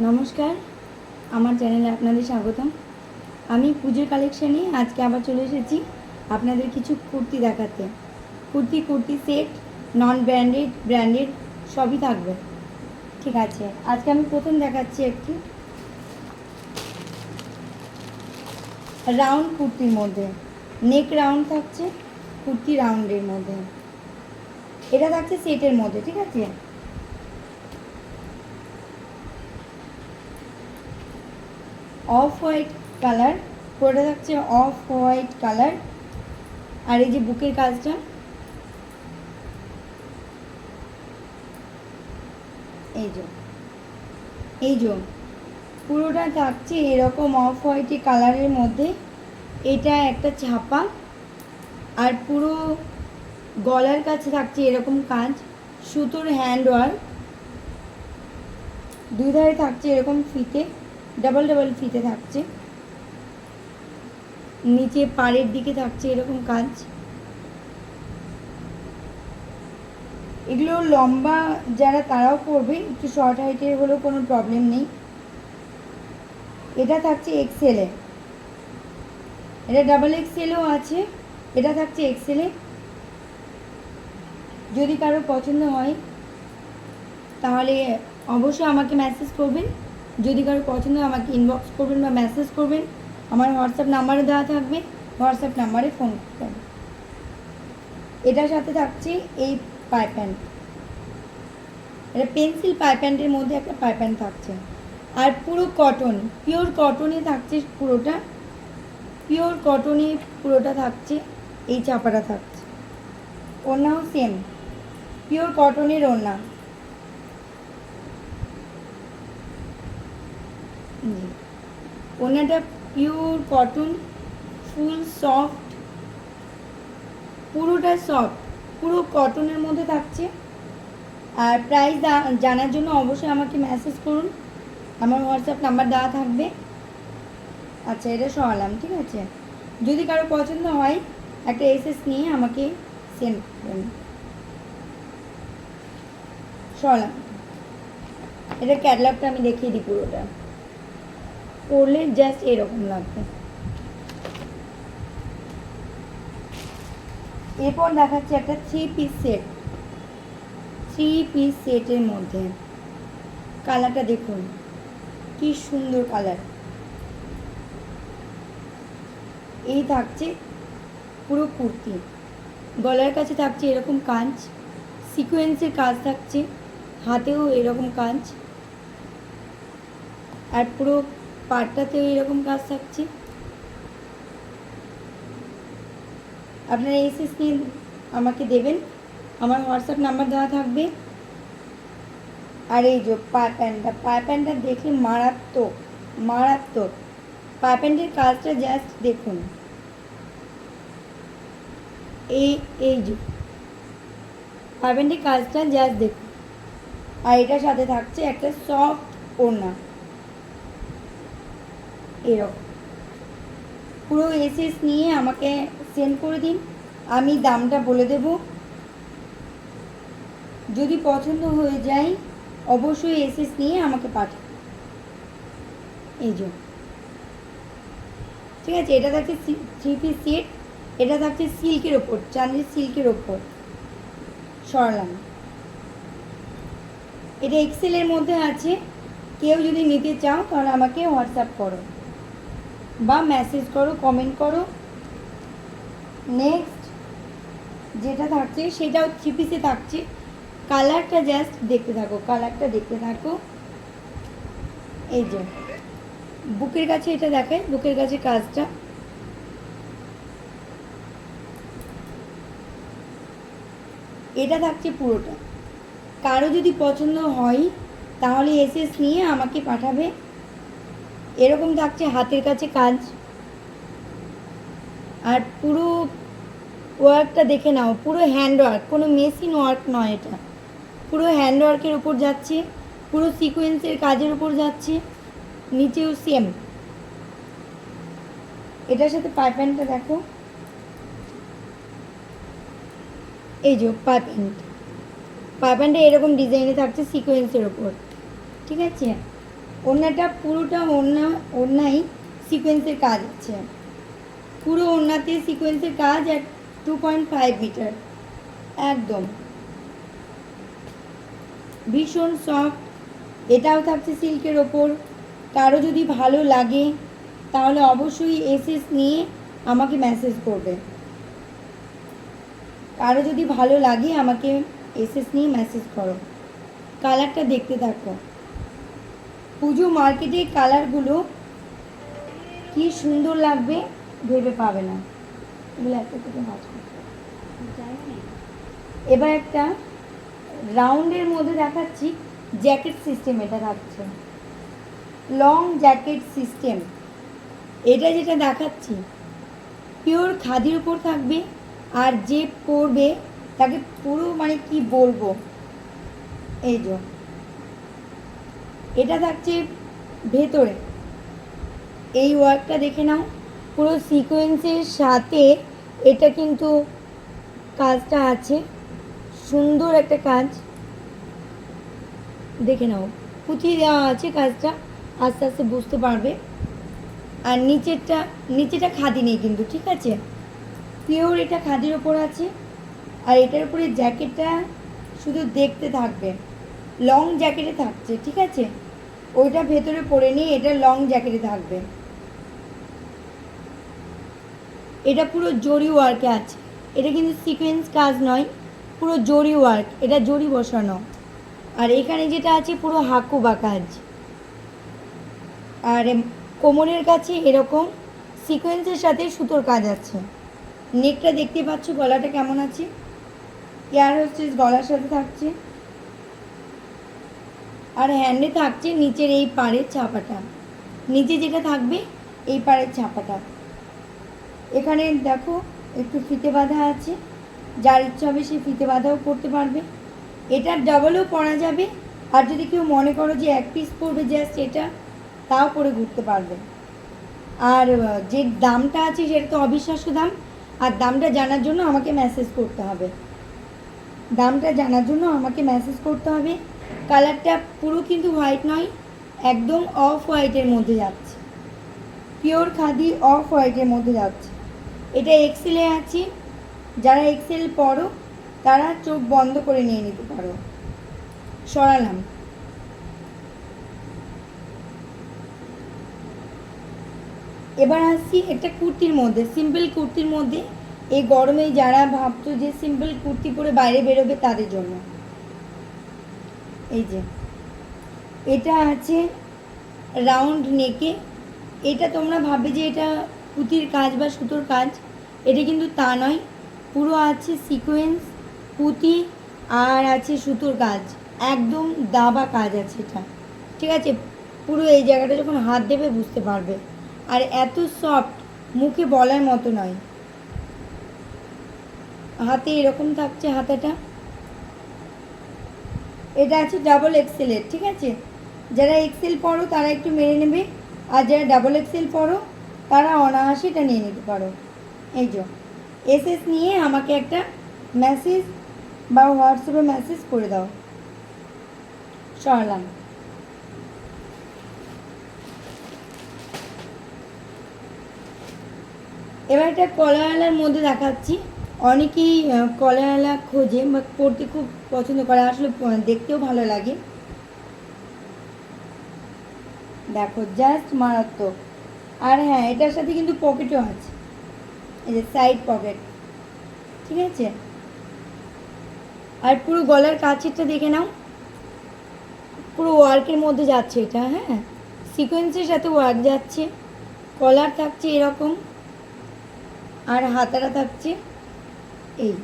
নমস্কার, আমার চ্যানেলে আপনাদের স্বাগতম। আমি পুজোর কালেকশানে আজকে আবার চলে এসেছি আপনাদের কিছু কুর্তি দেখাতে। Kurti set, non branded, branded সবই থাকবে। ঠিক আছে, আজকে আমি প্রথম দেখাচ্ছি একটি রাউন্ড কুর্তির মধ্যে। নেক রাউন্ড থাকছে, কুর্তি রাউন্ডের মধ্যে। এটা থাকছে সেটের মধ্যে, ঠিক আছে। অফ হোয়াইট কালার, পুরোটা থাকছে অফ হোয়াইট কালার। আর এই যে বুকের কাজটা, এই যে পুরোটা থাকছে এরকম অফ হোয়াইট কালারের মধ্যে। এটা একটা ছাপা, আর পুরো গলার কাছে থাকছে এরকম কাজ, সুতোর হ্যান্ড ওয়ার্ক। দুই ধারে থাকছে এরকম ফিতে, ডাবল ডাবল ফিতে থাকছে। নিচে পাড়ের দিকে থাকছে এরকম কাজ। এগুলো লম্বা যারা তারাও পরবে, একটু শর্ট হাইটের হলেও কোনো প্রবলেম নেই। এটা থাকছে এক্সেলে, এটা ডাবল এক্সেলও আছে, এটা থাকছে এক্সেলে। যদি কারো পছন্দ হয় তাহলে অবশ্যই আমাকে মেসেজ করবেন। যদি কারো পছন্দ হয় আমাকে ইনবক্স করবেন বা মেসেজ করবেন। আমার হোয়াটসঅ্যাপ নাম্বারও দেওয়া থাকবে, হোয়াটসঅ্যাপ নাম্বারে ফোন করবেন। এটার সাথে থাকছে এই পাই প্যান্ট, এটা পেন্সিল পাই প্যান্টের মধ্যে একটা পাই প্যান্ট থাকছে। আর পুরো কটন, পিওর কটনে থাকছে পুরোটা, পিওর কটনে পুরোটা থাকছে। এই চাপাটা থাকছে, ওড়নাও সেম পিওর কটনের ওড়না। ওড়নাটা পিওর কটন, ফুল সফট, পুরোটা সফট, পুরো কটনের মধ্যে থাকছে। আর প্রাইস জানার জন্য অবশ্যই আমাকে মেসেজ করুন, আমার হোয়াটসঅ্যাপ নাম্বার দেওয়া থাকবে। আচ্ছা, এটা সরালাম, ঠিক আছে। যদি কারো পছন্দ হয় একটা এসএস নিয়ে আমাকে সেন্ড করবেন। সরালাম, এটা ক্যাটলগটা আমি দেখিয়ে দিই। পুরোটা পরলে জাস্ট এরকম লাগবে। এরপর দেখাচ্ছি একটা থ্রি পিস সেটের মধ্যে। কালারটা দেখুন কি সুন্দর কালার। এই থাকছে পুরো কুর্তি, গলার কাছে থাকছে এরকম কাজ, সিকোয়েন্সের কাজ থাকছে, হাতেও এরকম কাজ, আর পুরো পাটটাতেও এরকম কাজ থাকছে। আপনারা এসএস নিয়ে আমাকে দেবেন, আমার হোয়াটসঅ্যাপ নাম্বার দেওয়া থাকবে। আর এই যে পাই প্যান্টটা দেখলে মারাত্মক মারাত্মক। পাই প্যান্টের কাজটা জাস্ট দেখুন, এই যে পাই প্যান্টের কাজটা জাস্ট দেখুন। আর এটার সাথে থাকছে একটা সফট ওড়না এরকম। পুরো এসএস নিয়ে আমাকে সেন্ড করে দিন, আমি দামটা বলে দেব। যদি পছন্দ হয়ে যায় অবশ্যই এসএস নিয়ে আমাকে পাঠান। এই যে, ঠিক আছে। এটা থাকছে থ্রি পিস সেট, এটা থাকছে সিল্কের ওপর, চাঁদের সিল্কের ওপর। সরালাম, এটা এক্সেলের মধ্যে আছে। কেউ যদি নিতে চাও তাহলে আমাকে হোয়াটসঅ্যাপ করো বা মেসেজ করো, কমেন্ট করো। নেক্সট যেটা থাকছে সেটাও থ্রি পিসে থাকছে। কালারটা জাস্ট দেখতে থাকো, কালারটা দেখতে থাকো। এই যে বুকের কাছে এটা দেখায়, বুকের কাছে কাজটা। এটা থাকছে পুরোটা। কারো যদি পছন্দ হয় তাহলে এসএস নিয়ে আমাকে পাঠাবে। এরকম থাকছে হাতের কাছে কাজ, আর পুরো ওয়ার্কটা দেখে নাও, পুরো হ্যান্ড ওয়ার্ক, কোনো মেশিন ওয়ার্ক নয়। এটা পুরো হ্যান্ড ওয়ার্কের উপর যাচ্ছে, পুরো সিকোয়েন্সের কাজের উপর যাচ্ছে। নিচেও সেম। এটার সাথে পাই প্যান্টটা দেখো, এই যে পাই প্যান্টে এরকম ডিজাইনে থাকছে সিকোয়েন্সের ওপর, ঠিক আছে। ওড়নাটা পুরোটা ওড়নাই সিকোয়েন্সের কাজ আছে, পুরো ওড়নাতে সিকোয়েন্সের কাজ। আর 2.5 মিটার, একদম ভীষণ সফট। এটাও থাকছে সিল্কের ওপর। কারো যদি ভালো লাগে তাহলে অবশ্যই এসএস নিয়ে আমাকে মেসেজ করবে। কারো যদি ভালো লাগে আমাকে এসএস নিয়ে মেসেজ করো। কালারটা দেখতে থাকো। পুজো মার্কেটে কালারগুলো কি সুন্দর লাগবে ভেবে পাবে না। এগুলো একটা থেকে মাছ করতে। এবার একটা রাউন্ডের মধ্যে দেখাচ্ছি, জ্যাকেট সিস্টেম। এটা থাকছে লং জ্যাকেট সিস্টেম। এটা যেটা দেখাচ্ছি পিওর খাদির উপর থাকবে। আর যে পরবে তাকে পুরো মানে কি বলবো, এই যে এটা থাকছে ভেতরে। এই ওয়ার্কটা দেখে নাও, পুরো সিকোয়েন্সের সাথে এটা কিন্তু কাজটা আছে, সুন্দর একটা কাজ। দেখে নাও, পুঁথি দেওয়া আছে, কাজটা আস্তে আস্তে বুঝতে পারবে। আর নিচেটা খাদি নেই কিন্তু, ঠিক আছে, পিওর এটা খাদির ওপর আছে। আর এটার উপরে জ্যাকেটটা শুধু দেখতে থাকবে, লং জ্যাকেটে থাকছে, ঠিক আছে। ওইটা ভেতরে পরে নিয়ে এটা লং জ্যাকেটে থাকবে। এটা পুরো জরি ওয়ার্কে আছে। এটা কিন্তু সিকোয়েন্স কাজ নয়, পুরো জরি ওয়ার্ক, এটা জরি বসানো। আর এখানে যেটা আছে পুরো হাকুবা কাজ। আর কোমরের কাছে এরকম সিকোয়েন্সের সাথে সুতোর কাজ আছে। নেকটা দেখতে পাচ্ছ, গলাটা কেমন আছে, এয়ার হোস্টেস গলার সাথে থাকছে। আর হ্যান্ডে থাকছে নিচের এই পাড়ের ছাপাটা, নিচে যেটা থাকবে এই পাড়ের ছাপাটা। এখানে দেখো একটু ফিতে বাঁধা আছে, যার ইচ্ছা হবে সে ফিতে বাঁধাও করতে পারবে। এটা ডাবলও পরা যাবে। আর যদি কেউ মনে করো যে এক পিস পরবে জাস্ট এটা, তাও পরে ঘুরতে পারবে। আর যে দামটা আছে সেটা তো অবিশ্বাস্য দাম। আর দামটা জানার জন্য আমাকে মেসেজ করতে হবে, দামটা জানার জন্য আমাকে মেসেজ করতে হবে। কালারটা পুরো কিন্তু হোয়াইট নয়, একদম অফ হোয়াইটের মধ্যে যাচ্ছে, পিওর খাদি অফ হোয়াইটের মধ্যে যাচ্ছে। এটা এক্সেলে আছে, যারা এক্সেল পরো তারা চোখ বন্ধ করে নিয়ে নিতে পারো। সরালাম। এবার আসছি একটা কুর্তির মধ্যে, সিম্পল কুর্তির মধ্যে। এই গরমে যারা ভাবছো যে সিম্পল কুর্তি পরে বাইরে বেরোবে তাদের জন্য এই যে এটা আছে রাউন্ড নেকে। এটা তোমরা ভাববে যে এটা পুঁতির কাজ বা সুতোর কাজ, এটা কিন্তু তা নয়। পুরো আছে সিকোয়েন্স, পুঁতি আর আছে সুতোর কাজ, একদম দাবা কাজ আছে এটা, ঠিক আছে। পুরো এই জায়গাটা যখন হাত দেবে বুঝতে পারবে। আর এত সফট, মুখে বলার মতো নয়। হাতে এরকম থাকছে হাতাটা। এটা আছে ডাবল এক্সেলের, ঠিক আছে। যারা এক্সেল পরো তারা একটু মেনে নেবে, আর যারা ডাবল এক্সেল পরো তারা অনায়াসে এটা নিয়ে নিতে পারো। এই যে এসএস নিয়ে আমাকে একটা মেসেজ বা হোয়াটসঅ্যাপে মেসেজ করে দাও। সরালাম। এবার একটা কলারওয়ালার মধ্যে দেখাচ্ছি। অনেকেই কলারওয়ালা খোঁজে বা পরতে খুব পছন্দ করে, আসলে দেখতেও ভালো লাগে। দেখো জাস্ট মারাত্মক। আর হ্যাঁ, এটার সাথে কিন্তু পকেটও আছে, এই যে সাইড পকেট, ঠিক আছে। আর পুরো গলার কাছেরটা দেখে নাও, পুরো ওয়ার্কের মধ্যে যাচ্ছে এটা, হ্যাঁ, সিকোয়েন্সের সাথে ওয়ার্ক যাচ্ছে। কলার থাকছে এরকম, আর হাতাটা থাকছে এই।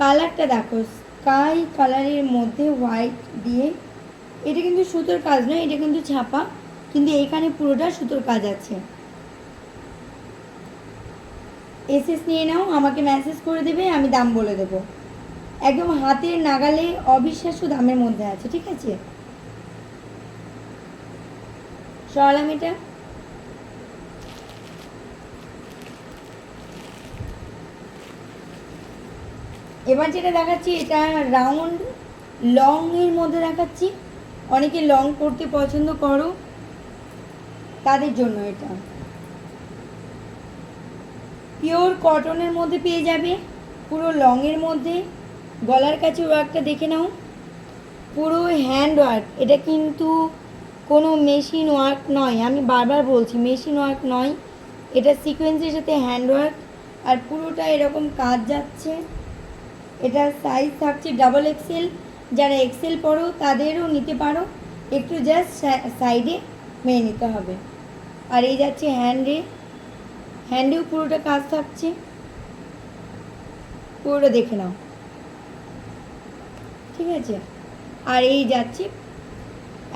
কালারটা দেখো, স্কাই কালারের মধ্যে হোয়াইট দিয়ে। এটা কিন্তু সুতোর কাজ নয়, এটা কিন্তু ছাপা, কিন্তু এইখানে পুরোটা সুতোর কাজ আছে। এসএস নিয়ে নাও, আমাকে মেসেজ করে দেবে, আমি দাম বলে দেবো। একদম হাতের নাগালে অবিশ্বাস্য দামের মধ্যে আছে, ঠিক আছে। সরালাম এটা। এবার যেটা দেখাচ্ছি এটা রাউন্ড লং এর মধ্যে দেখাচ্ছি। অনেকে লং পরতে পছন্দ করো, তাদের জন্য এটা পিওর কটনের মধ্যে পেয়ে যাবে, পুরো লংয়ের মধ্যে। গলার কাছে ওয়ার্কটা দেখে নাও, পুরো হ্যান্ড ওয়ার্ক। এটা কিন্তু কোনো মেশিন ওয়ার্ক নয়, আমি বারবার বলছি মেশিন ওয়ার্ক নয়, এটা সিকোয়েন্সের সাথে হ্যান্ড ওয়ার্ক। আর পুরোটা এরকম কাজ যাচ্ছে। এটার সাইজ থাকছে ডাবল এক্সেল, যারা এক্সেল পরো তাদেরও নিতে পারো, একটু জাস্ট সাইডে মেয়ে নিতে হবে। আর এই যাচ্ছে হ্যান্ডেও পুরোটা কাজ থাকছে, পুরোটা দেখে নাও, ঠিক আছে। আর এই যাচ্ছে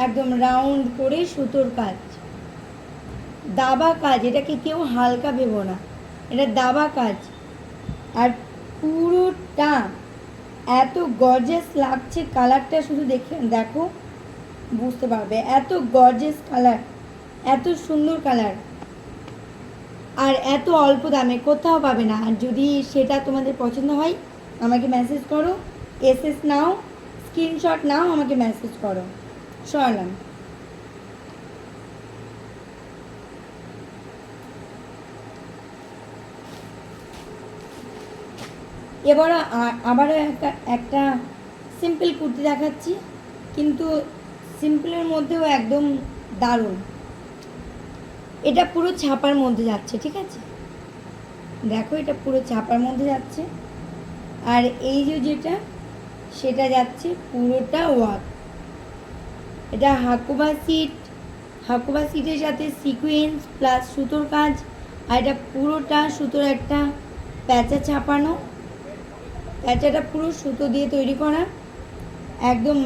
একদম রাউন্ড করে সুতোর কাজ, দাবা কাজ, এটাকে কেউ হালকা ভেবো না, এটা দাবা কাজ। আর পুরোটা এত গর্জিয়াস লাগছে, কালারটা শুধু দেখো বুঝতে পারবে, এত গর্জিয়াস কালার, এত সুন্দর কালার, আর এত অল্প দামে কোথাও পাবে না। আর যদি সেটা তোমাদের পছন্দ হয় আমাকে মেসেজ করো, এসএস নাও, স্ক্রিনশট নাও, আমাকে মেসেজ করো। সরলাম। এবার আবারও একটা সিম্পল কুর্তি দেখাচ্ছি, কিন্তু সিম্পলের মধ্যেও একদম দারুণ। এটা পুরো ছাপার মধ্যে যাচ্ছে, ঠিক আছে, দেখো এটা পুরো ছাপার মধ্যে যাচ্ছে। আর এই যেটা সেটা যাচ্ছে পুরোটা ওয়ার্ক। এটা হাকুবা সিটের সাথে সিকোয়েন্স প্লাস সুতোর কাজ। আর এটা পুরোটা সুতোর একটা প্যাঁচা ছাপানো, প্যাঁচাটা পুরো সুতো দিয়ে তৈরি করা, একদম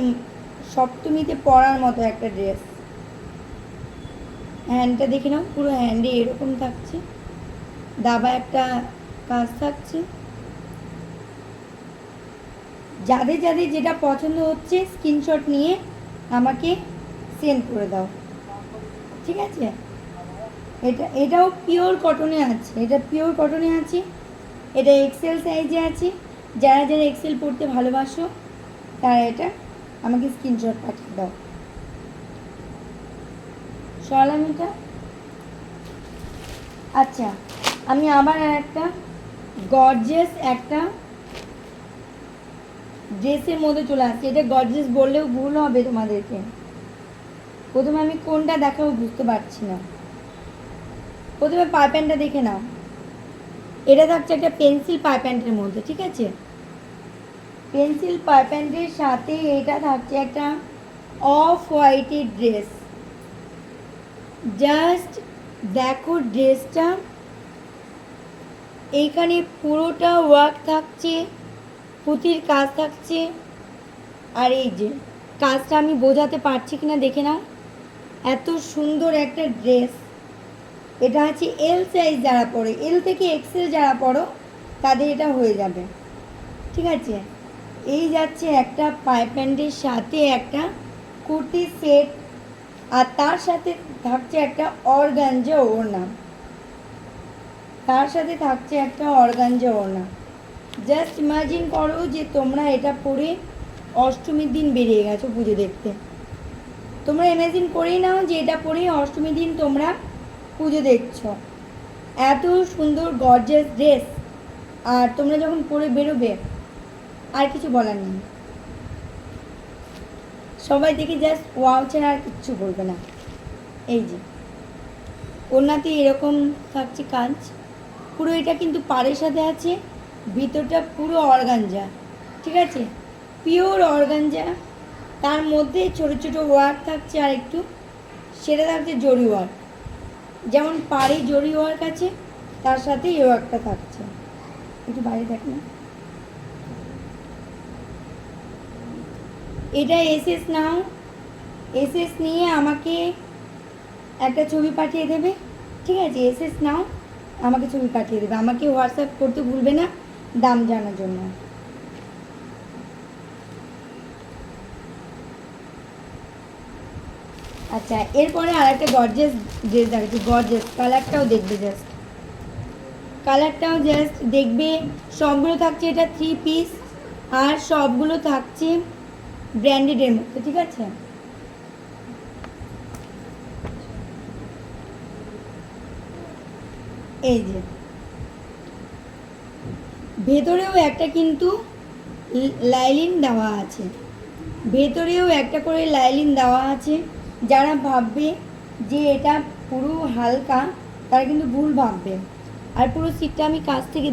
সপ্তমীতে পরার মতো একটা ড্রেস। হ্যান্ডটা দেখে নাও, পুরো হ্যান্ডে এরকম থাকছে, দাবা একটা কাজ থাকছে। যাদের যেটা পছন্দ হচ্ছে স্ক্রিনশট নিয়ে আমাকে সেন্ড করে দাও, ঠিক আছে। এটাও পিওর কটনে আছে, এটা পিওর কটনে আছে, এটা এক্সেল সাইজে আছে। যারা এক্সেল পড়তে ভালোবাসো তারা এটা আমাকে স্ক্রিনশট পাঠিয়ে দাও। সরলাম এটা। আচ্ছা, আমি আবার একটা গর্জিয়াস একটা ড্রেসের মধ্যে চলে আসছি। এটা গর্জিয়াস বললেও ভুল হবে তোমাদেরকে, প্রথমে আমি কোনটা দেখাবো বুঝতে পারছি না। প্রথমে পাই প্যান্টটা দেখে নাও, এটা থাকছে একটা পেন্সিল পাই প্যান্টের মধ্যে, ঠিক আছে। পেন্সিল পাই প্যান্টের সাথে এটা থাকছে একটা অফ হোয়াইটের ড্রেস। জাস্ট দেখো ড্রেসটা, এইখানে পুরোটা ওয়ার্ক থাকছে, পুঁতির কাজ থাকছে। আর এই যে কাজটা আমি বোঝাতে পারছি কিনা দেখে নাও, এত সুন্দর একটা ড্রেস। এটা আছে এল সাইজ, যারা পড়ে এল থেকে এক্সেল যারা পড়ো তাদের এটা হয়ে যাবে, ঠিক আছে। এই যাচ্ছে একটা পাই প্যান্টের সাথে একটা কুর্তি সেট, আর তার সাথে থাকছে একটা অর্গানজা ওড়না, তার সাথে থাকছে একটা অর্গানজা ওড়না। জাস্ট ইমাজিন করো যে তোমরা এটা পরে অষ্টমীর দিন বেরিয়ে গেছো পুজো দেখতে। তোমরা ইমাজিন করেই নাও যে এটা পরে অষ্টমীর দিন তোমরা পুজো দেখছো। এত সুন্দর গর্জিয়াস ড্রেস, আর তোমরা যখন পরে বেরোবে আর কিছু বলার নেই, সবাই দেখে জাস্ট ওয়াও ছাড়া আর কিচ্ছু বলবে না। এই যে ওড়নাতে এরকম থাকছে কাজ, পুরো এটা কিন্তু পাড়ের সাথে আছে, ভিতরটা পুরো অর্গানজা, ঠিক আছে, পিওর অর্গানজা। তার মধ্যে ছোট ছোট ওয়ার্ক থাকছে, আর একটু সেটা থাকছে জরি ওয়ার্ক, যেমন পাড়ে জরি ওয়ার্ক আছে তার সাথে এই ওয়ার্কটা থাকছে। একটু বাইরে দেখ না, এটা এসএস নাও, এসএস নিয়ে আমাকে একটা ছবি পাঠিয়ে দেবে, ঠিক আছে। এসএস নাও, আমাকে ছবি পাঠিয়ে দেবে, আমাকে হোয়াটসঅ্যাপ করতে ভুলবে না দাম জানার জন্য। আচ্ছা, এরপরে আর একটা গর্জিয়াস ড্রেস দেখাচ্ছি, গর্জিয়াস কালারটাও দেখবে, জাস্ট কালারটাও জাস্ট দেখবে। সবগুলো থাকছে এটা 3 পিস, আর সবগুলো থাকছে ব্র্যান্ডেডের মধ্যে, ঠিক আছে। এই যে ভেতরেও একটা কিন্তু লাইলিন দেওয়া আছে, ভেতরেও একটা করে লাইলিন দেওয়া আছে। যারা ভাববে যে এটা পুরো হালকা তারা কিন্তু ভুল ভাববে। আর পুরো সিটটা আমি কাছ থেকে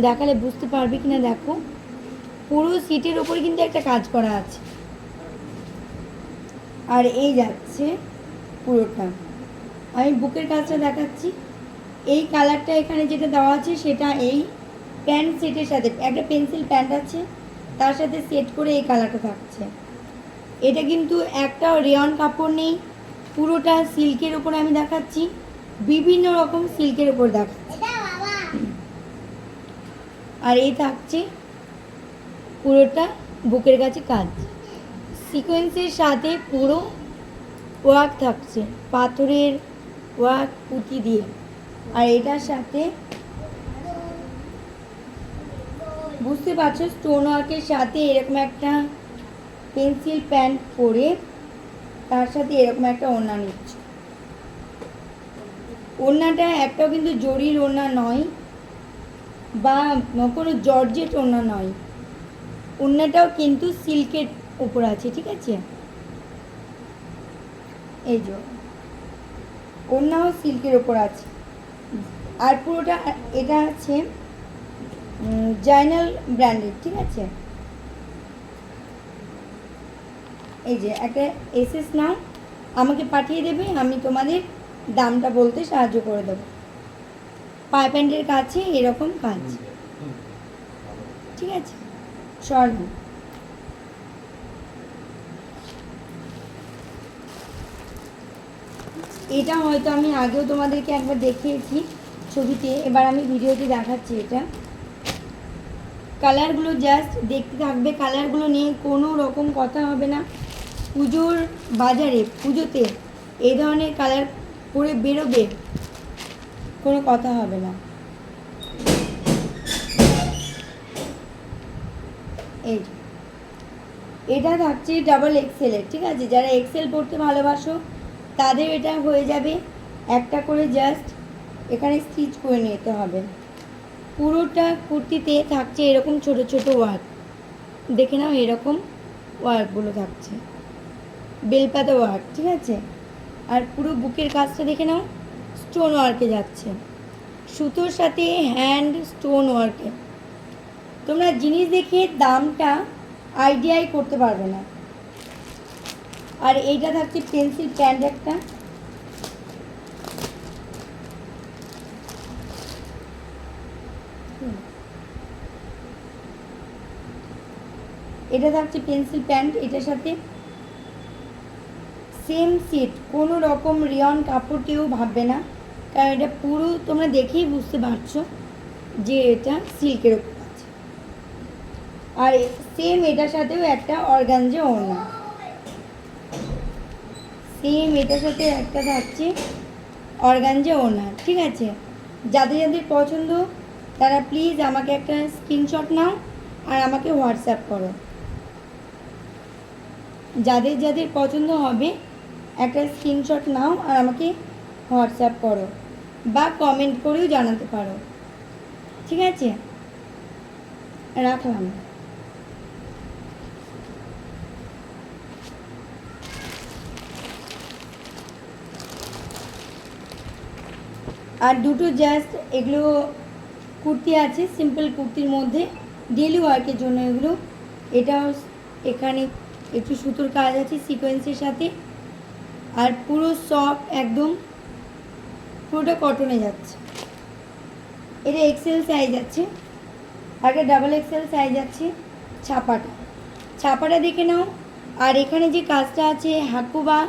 দেখালে বুঝতে পারবে কিনা দেখো, পুরো সিটের ওপরে কিন্তু একটা কাজ করা আছে। আর এই যাচ্ছে পুরোটা, আমি বুকের কাজটা দেখাচ্ছি। এই কালারটা এখানে যেটা দেওয়া আছে সেটা এই প্যান্ট সেটের সাথে একটা পেন্সিল প্যান্ট আছে, তার সাথে সেট করে এই কালারটা থাকছে। এটা কিন্তু একটা রেয়ন কাপড় নেই, পুরোটা সিল্কের ওপর আমি দেখাচ্ছি, বিভিন্ন রকম সিল্কের ওপর দেখাচ্ছি। আর এই থাকছে পুরোটা বুকের কাছে কাজ, সিকোয়েন্সের সাথে পুরো ওয়ার্ক থাকছে, পাথরের ওয়ার্ক পুঁতি দিয়ে। আর এটার সাথে বুঝতে পারছো স্টোন ওয়ার্কের সাথে এরকম একটা পেন্সিল প্যান্ট পরে তার সাথে এরকম একটা ওড়না নিচ্ছে। ওড়নাটা একটাও কিন্তু জরির ওড়না নয় বা কোনো জর্জেট ওড়না নয়, ওড়নাটাও কিন্তু সিল্কের উপর আছে, ঠিক আছে। এই যে ওড়নাও সিল্কের ওপর আছে। আর পুরোটা এটা আছে জাইনাল ব্র্যান্ডের, ঠিক আছে। এই যে একটা এসএস নাও, আমাকে পাঠিয়ে দেবে, আমি তোমাদের দামটা বলতে সাহায্য করে দেবো। পাই প্যান্টের কাছে এরকম কাজ, ঠিক আছে। সর এটা হয়তো আমি আগেও তোমাদেরকে একবার দেখিয়েছি ছবিতে, এবার আমি ভিডিওতে দেখাচ্ছি। এটা কালারগুলো জাস্ট দেখতে থাকবে, কালারগুলো নিয়ে কোনো রকম কথা হবে না। পুজোর বাজারে পুজোতে এই ধরনের কালার পরে বেরোবে, কোনো কথা হবে না। এই এটা থাকছে ডাবল এক্সেলের, ঠিক আছে। যারা এক্সেল পড়তে ভালোবাসো তাদের এটা হয়ে যাবে, একটা করে জাস্ট এখানে স্টিচ করে নিতে হবে। পুরোটা কুর্তিতে থাকছে এরকম ছোট ছোট ওয়ার্ক, দেখে নাও এরকম ওয়ার্কগুলো থাকছে, বেলপাতা ওয়ার্ক, ঠিক আছে। আর পুরো বুকের কাজটা দেখে নাও স্টোন ওয়ার্কে যাচ্ছে, সুতোর সাথে হ্যান্ড স্টোন ওয়ার্কে। তোমরা জিনিস দেখে দামটা আইডিয়াই করতে পারবে না। আর এইটা থাকছে পেন্সিল প্যান্ট একটা, এটা থাকছে পেন্সিল প্যান্ট, এটার সাথে সেম সেট, কোনো রকম রিয়ন কাপড় কেউ ভাববে না, কারণ এটা পুরো তোমরা দেখেই বুঝতে পারছো যে এটা সিল্কের ওপর আছে। আর সেম এটার সাথেও একটা অর্গানজা ওড়না, সেম এটার সাথে একটা থাকছে অর্গানজা ওড়না, ঠিক আছে। যাদের যাদের পছন্দ তারা প্লিজ আমাকে একটা স্ক্রিনশট নাও আর আমাকে হোয়াটসঅ্যাপ করো। যাদের যাদের পছন্দ হবে একটা স্ক্রিনশট নাও আর আমাকে হোয়াটসঅ্যাপ করো বা কমেন্ট করেও জানাতে পারো, ঠিক আছে। রাখলাম। আর দুটো জাস্ট এগুলো কুর্তি আছে, সিম্পল কুর্তির মধ্যে ডেলি ওয়ার্কের জন্য এগুলো। এটাও এখানে একটু সুতোর কাজ আছে সিকোয়েন্সের সাথে, আর পুরো সফট একদম, পুরোটা কটনে যাচ্ছে। এটা এক্সেল সাইজ আছে, আর একটা ডাবল এক্সেল সাইজ আছে। ছাপাটা দেখে নাও। আর এখানে যে কাজটা আছে হাকুবা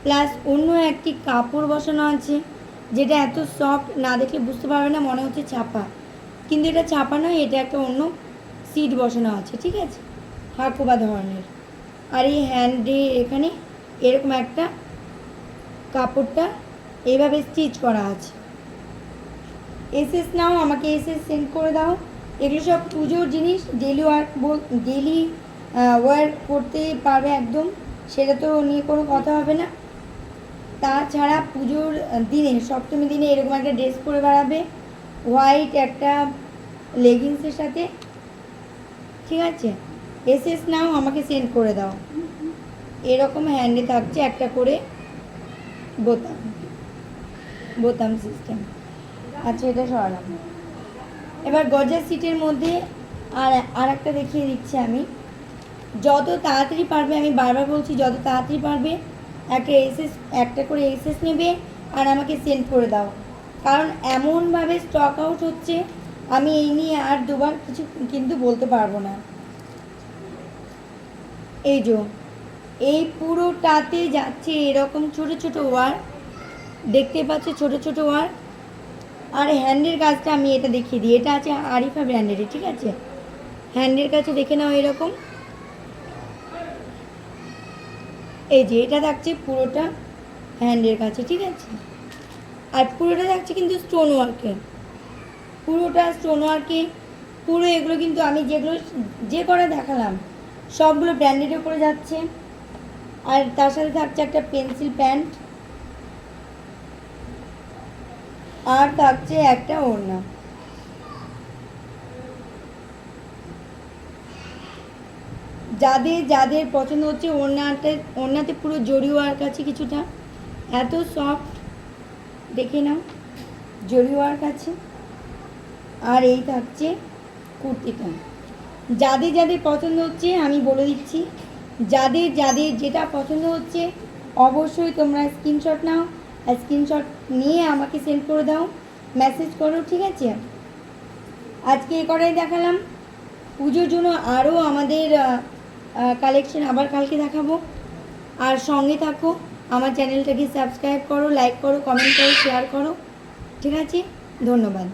প্লাস অন্য একটি কাপড় বসানো আছে, যেটা এত সফট, না দেখলে বুঝতে পারবে না, মনে হচ্ছে ছাপা, কিন্তু এটা ছাপা নয়, এটা একটা অন্য সিট বসানো আছে, ঠিক আছে, হাকুবা ধরনের। আর এই হ্যান্ডে এখানে এরকম একটা কাপড়টা এইভাবে স্টিচ করা আছে। এসএস নাও, আমাকে এসএস সেন্ড করে দাও। এগুলো সব পুজোর জিনিস, ডেলি ওয়ার্ক করতে পারবে একদম, সেটা তো নিয়ে কোনো কথা হবে না। তাছাড়া পুজোর দিনে, সপ্তমী দিনে এরকম একটা ড্রেস পরে বেড়াবে, হোয়াইট একটা লেগিংসের সাথে, ঠিক আছে। এসএস নাও আমাকে সেন্ড করে দাও। এরকম হ্যান্ডে থাকছে একটা করে বোতাম, বোতাম সিস্টেম। আচ্ছা, এটা সরালাম। এবার গজার সিটের মধ্যে আর একটা দেখিয়ে দিচ্ছি আমি। যত তাড়াতাড়ি পারবে, আমি বারবার বলছি, যত তাড়াতাড়ি পারবে একটা করে এসএস নেবে আর আমাকে সেন্ড করে দাও। কারণ এমনভাবে স্টক আউট হচ্ছে, আমি এই নিয়ে আর দুবার কিছু কিন্তু বলতে পারবো না। এই যে এই পুরোটাতে যাচ্ছে এরকম ছোট ছোট ওয়ার, দেখতে পাচ্ছ ছোট ছোট ওয়ার। আর হ্যান্ডের কাজটা আমি এটা দেখিয়ে দিই, এটা আছে আরিফা ব্র্যান্ডের, ঠিক আছে। হ্যান্ডের কাছে দেখে নাও এরকম, এই যে এটা থাকছে পুরোটা হ্যান্ডের কাছে, ঠিক আছে। আর পুরোটা থাকছে কিন্তু স্টোন ওয়ার্কে, পুরোটা স্টোন ওয়ার্কে। পুরো এগুলো কিন্তু আমি যে কটা দেখালাম সবগুলো ব্র্যান্ডেডের উপরে যাচ্ছে। আর তার সাথে থাকছে একটা পেন্সিল প্যান্ট, আর থাকছে একটা ওড়না। যাদের যাদের পছন্দ হচ্ছে, ওড়নাতে পুরো জরি ওয়ার্ক আছে কিছুটা, এত সফট, দেখে নাও জরি ওয়ার্ক আছে। আর এই থাকছে কুর্তিটা। যাদের যাদের পছন্দ হচ্ছে আমি বলে দিচ্ছি, যাদের যাদের যেটা পছন্দ হচ্ছে অবশ্যই তোমরা স্ক্রিনশট নাও, আর স্ক্রিনশট নিয়ে আমাকে সেন্ড করে দাও, মেসেজ করো, ঠিক আছে। আজকে এ করাই দেখালাম। পুজোর জন্য আরও আমাদের কালেকশন আবার কালকে দেখাবো। আর সঙ্গে থাকো, আমার চ্যানেলটাকে সাবস্ক্রাইব করো, লাইক করো, কমেন্ট করো, শেয়ার করো, ঠিক আছে। ধন্যবাদ।